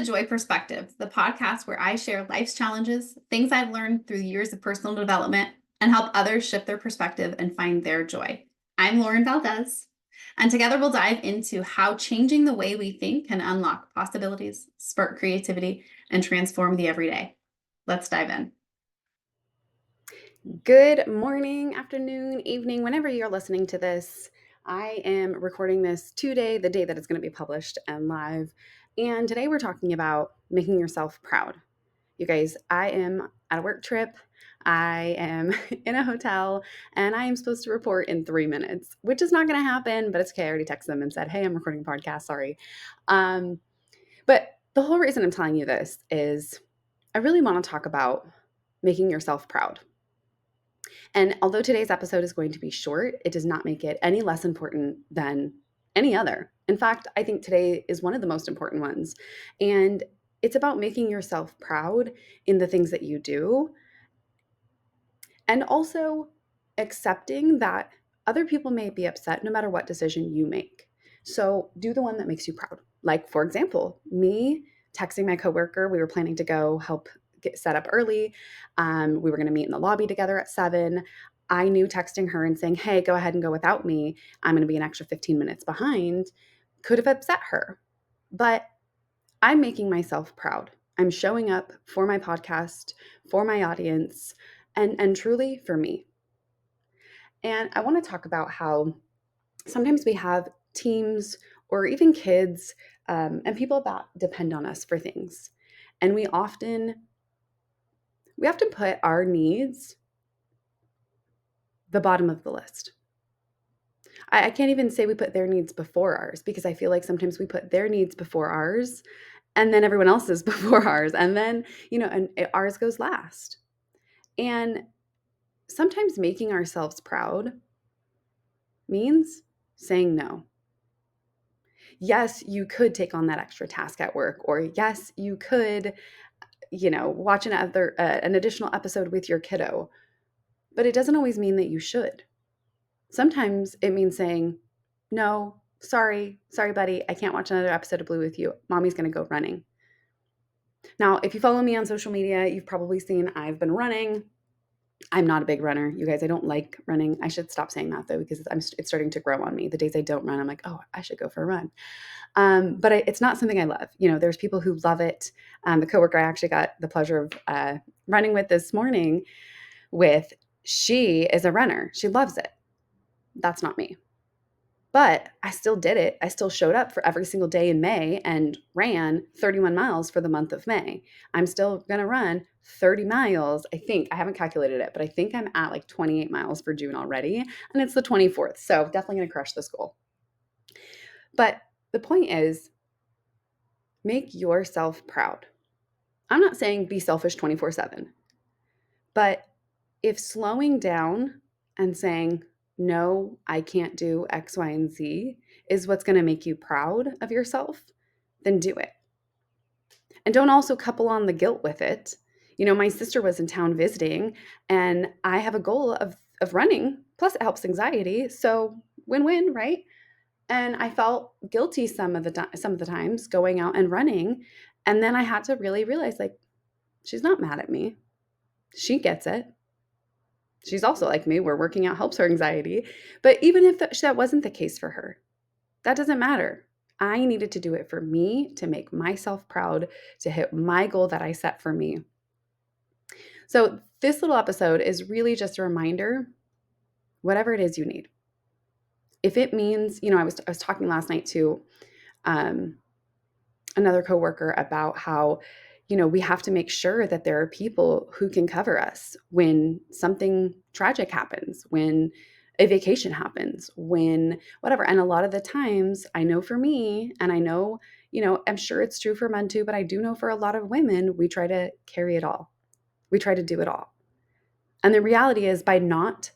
the Joy Perspective, the podcast where I share life's challenges, things I've learned through years of personal development, and help others shift their perspective and find their joy. I'm Lauren Valdez, and together we'll dive into how changing the way we think can unlock possibilities, spark creativity, and transform the everyday. Let's dive in. Good morning, afternoon, evening, whenever you're listening to this. I am recording this today, the day that it's going to be published and live. And today we're talking about making yourself proud. You guys, I am at a work trip. I am in a hotel and I am supposed to report in 3 minutes, which is not going to happen, but it's okay. I already texted them and said, hey, I'm recording a podcast. Sorry. But the whole reason I'm telling you this is I really want to talk about making yourself proud. And although today's episode is going to be short, it does not make it any less important than any other. In fact, I think today is one of the most important ones. And it's about making yourself proud in the things that you do and also accepting that other people may be upset no matter what decision you make. So do the one that makes you proud. Like, for example, me texting my coworker, we were planning to go help get set up early. We were going to meet in the lobby together at 7. I knew texting her and saying, hey, go ahead and go without me. I'm going to be an extra 15 minutes behind could have upset her. But I'm making myself proud. I'm showing up for my podcast, for my audience, and truly for me. And I want to talk about how sometimes we have teams or even kids and people that depend on us for things. And we often put our needs the bottom of the list. I can't even say we put their needs before ours because I feel like sometimes we put their needs before ours and then everyone else's before ours. And then, and ours goes last. And sometimes making ourselves proud means saying no. Yes, you could take on that extra task at work, or yes, you could, watch an additional episode with your kiddo, but it doesn't always mean that you should. Sometimes it means saying, no, sorry, buddy, I can't watch another episode of Blue with you. Mommy's going to go running. Now, if you follow me on social media, you've probably seen I've been running. I'm not a big runner. You guys, I don't like running. I should stop saying that though, because it's starting to grow on me. The days I don't run, I'm like, oh, I should go for a run. But it's not something I love. There's people who love it. The coworker I actually got the pleasure of running with this morning she is a runner. She loves it. That's not me. But I still did it. I still showed up for every single day in May and ran 31 miles for the month of May. I'm still going to run 30 miles. I think, I haven't calculated it, but I think I'm at like 28 miles for June already. And it's the 24th. So definitely going to crush this goal. But the point is, make yourself proud. I'm not saying be selfish 24/7, but if slowing down and saying, no, I can't do X, Y, and Z is what's going to make you proud of yourself, then do it. And don't also couple on the guilt with it. My sister was in town visiting, and I have a goal of running, plus it helps anxiety. So win-win, right? And I felt guilty some of the times going out and running. And then I had to really realize, like, she's not mad at me. She gets it. She's also like me, where working out helps her anxiety. But even if that wasn't the case for her, that doesn't matter. I needed to do it for me to make myself proud, to hit my goal that I set for me. So this little episode is really just a reminder, whatever it is you need. If it means, I was talking last night to another coworker about how we have to make sure that there are people who can cover us when something tragic happens, when a vacation happens, when whatever. And a lot of the times, I know for me, and I know, I'm sure it's true for men too, but I do know for a lot of women, we try to carry it all. We try to do it all. And the reality is, by not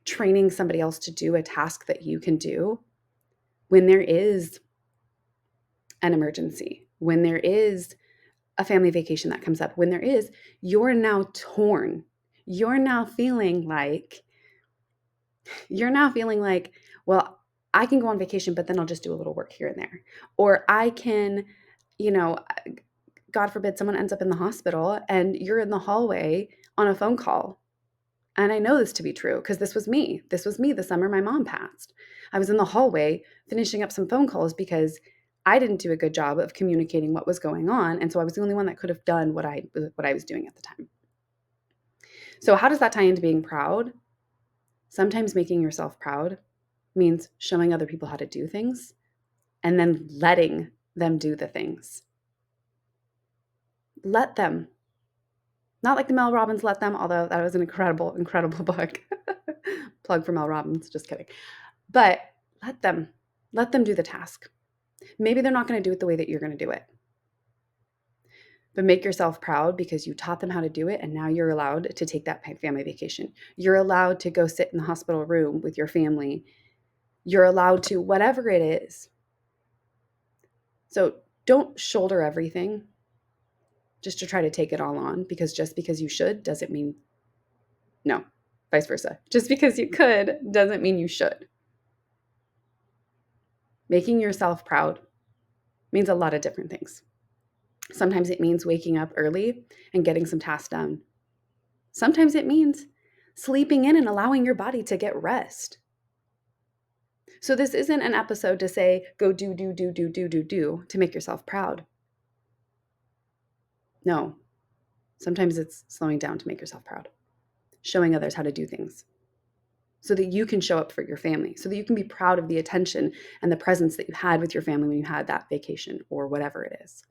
training somebody else to do a task that you can do, when there is an emergency, when there is a family vacation that comes up, when there is, you're now torn. You're now feeling like, well, I can go on vacation, but then I'll just do a little work here and there. Or I can, God forbid, someone ends up in the hospital and you're in the hallway on a phone call. And I know this to be true because this was me. This was me the summer my mom passed. I was in the hallway finishing up some phone calls because I didn't do a good job of communicating what was going on. And so I was the only one that could have done what I was doing at the time. So how does that tie into being proud? Sometimes making yourself proud means showing other people how to do things and then letting them do the things. Let them. Not like the Mel Robbins Let Them, although that was an incredible, incredible book. Plug for Mel Robbins, just kidding. But let them. Let them do the task. Maybe they're not going to do it the way that you're going to do it. But make yourself proud because you taught them how to do it, and now you're allowed to take that family vacation. You're allowed to go sit in the hospital room with your family. You're allowed to, whatever it is. So don't shoulder everything just to try to take it all on, because just because you should doesn't mean no, vice versa. Just because you could doesn't mean you should. Making yourself proud means a lot of different things. Sometimes it means waking up early and getting some tasks done. Sometimes it means sleeping in and allowing your body to get rest. So this isn't an episode to say, go do to make yourself proud. No, sometimes it's slowing down to make yourself proud, showing others how to do things so that you can show up for your family, so that you can be proud of the attention and the presence that you had with your family when you had that vacation or whatever it is.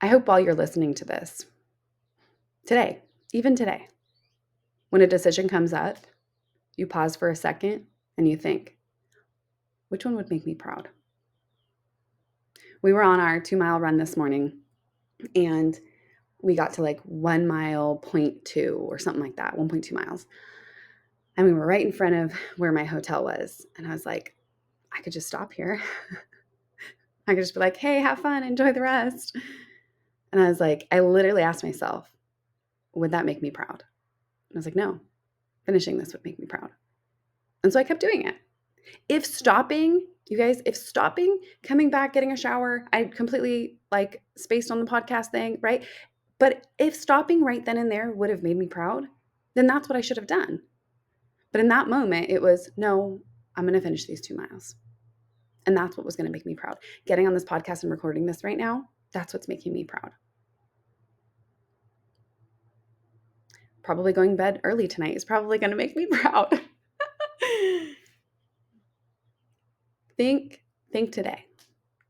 I hope while you're listening to this, today, even today, when a decision comes up, you pause for a second and you think, which one would make me proud? We were on our 2-mile run this morning and we got to like 1 mile, 0.2 or something like that, 1.2 miles. And we were right in front of where my hotel was. And I was like, I could just stop here. I could just be like, hey, have fun, enjoy the rest. And I was like, I literally asked myself, would that make me proud? And I was like, no, finishing this would make me proud. And so I kept doing it. If stopping, you guys, coming back, getting a shower, I completely like spaced on the podcast thing, right? But if stopping right then and there would have made me proud, then that's what I should have done. But in that moment, it was, no, I'm going to finish these 2 miles. And that's what was going to make me proud. Getting on this podcast and recording this right now, that's what's making me proud. Probably going to bed early tonight is probably going to make me proud. Think today.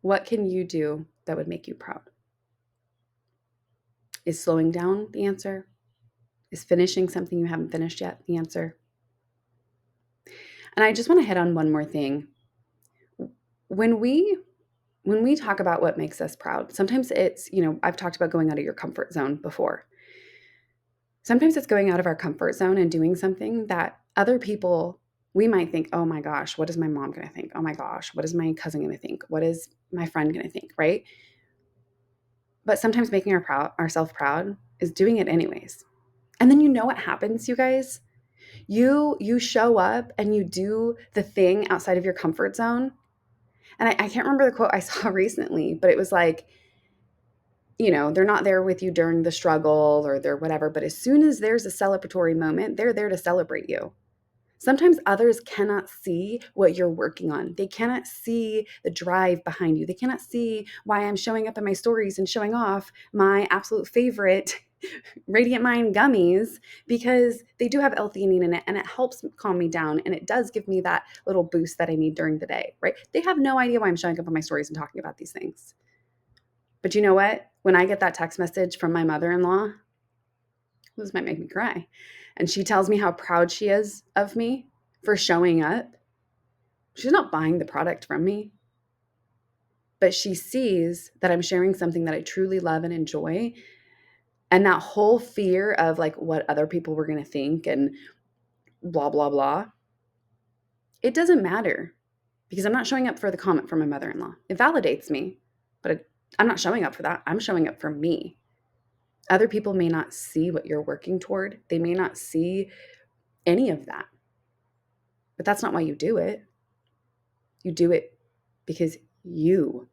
What can you do that would make you proud? Is slowing down the answer? Is finishing something you haven't finished yet the answer? And I just want to hit on one more thing. When we talk about what makes us proud, sometimes it's, I've talked about going out of your comfort zone before. Sometimes it's going out of our comfort zone and doing something that other people, we might think, oh my gosh, what is my mom going to think? Oh my gosh, what is my cousin going to think? What is my friend going to think, right? But sometimes making ourselves proud is doing it anyways. And then you know what happens, you guys? You show up and you do the thing outside of your comfort zone. And I can't remember the quote I saw recently, but it was like, they're not there with you during the struggle or they're whatever, but as soon as there's a celebratory moment, they're there to celebrate you. Sometimes others cannot see what you're working on. They cannot see the drive behind you. They cannot see why I'm showing up in my stories and showing off my absolute favorite Radiant Mind gummies, because they do have L-theanine in it and it helps calm me down and it does give me that little boost that I need during the day, right? They have no idea why I'm showing up in my stories and talking about these things. But you know what? When I get that text message from my mother-in-law, this might make me cry, and she tells me how proud she is of me for showing up, she's not buying the product from me, but she sees that I'm sharing something that I truly love and enjoy. And that whole fear of like what other people were going to think and blah, blah, blah, it doesn't matter because I'm not showing up for the comment from my mother-in-law. It validates me, but I'm not showing up for that. I'm showing up for me. Other people may not see what you're working toward. They may not see any of that, but that's not why you do it. You do it because you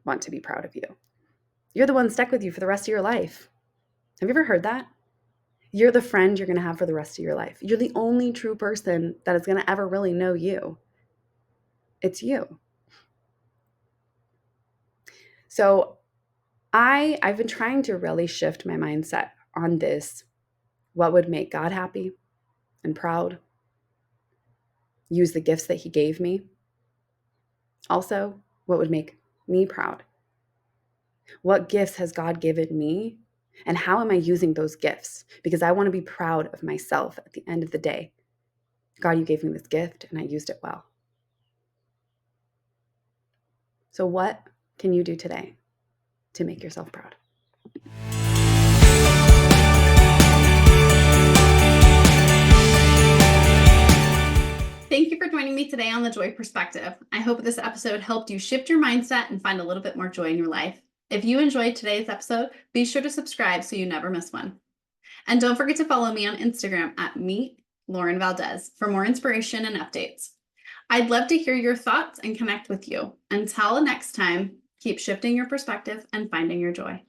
want to be proud of you. You're the one stuck with you for the rest of your life. Have you ever heard that? You're the friend you're going to have for the rest of your life. You're the only true person that is going to ever really know you. It's you. So I've been trying to really shift my mindset on this. What would make God happy and proud? Use the gifts that he gave me. Also, what would make me proud? What gifts has God given me? And how am I using those gifts? Because I want to be proud of myself at the end of the day. God, you gave me this gift and I used it well. So, what can you do today to make yourself proud? Thank you for joining me today on The Joy Perspective. I hope this episode helped you shift your mindset and find a little bit more joy in your life. If you enjoyed today's episode, be sure to subscribe so you never miss one. And don't forget to follow me on Instagram at Meet Lauren Valdez for more inspiration and updates. I'd love to hear your thoughts and connect with you. Until next time, keep shifting your perspective and finding your joy.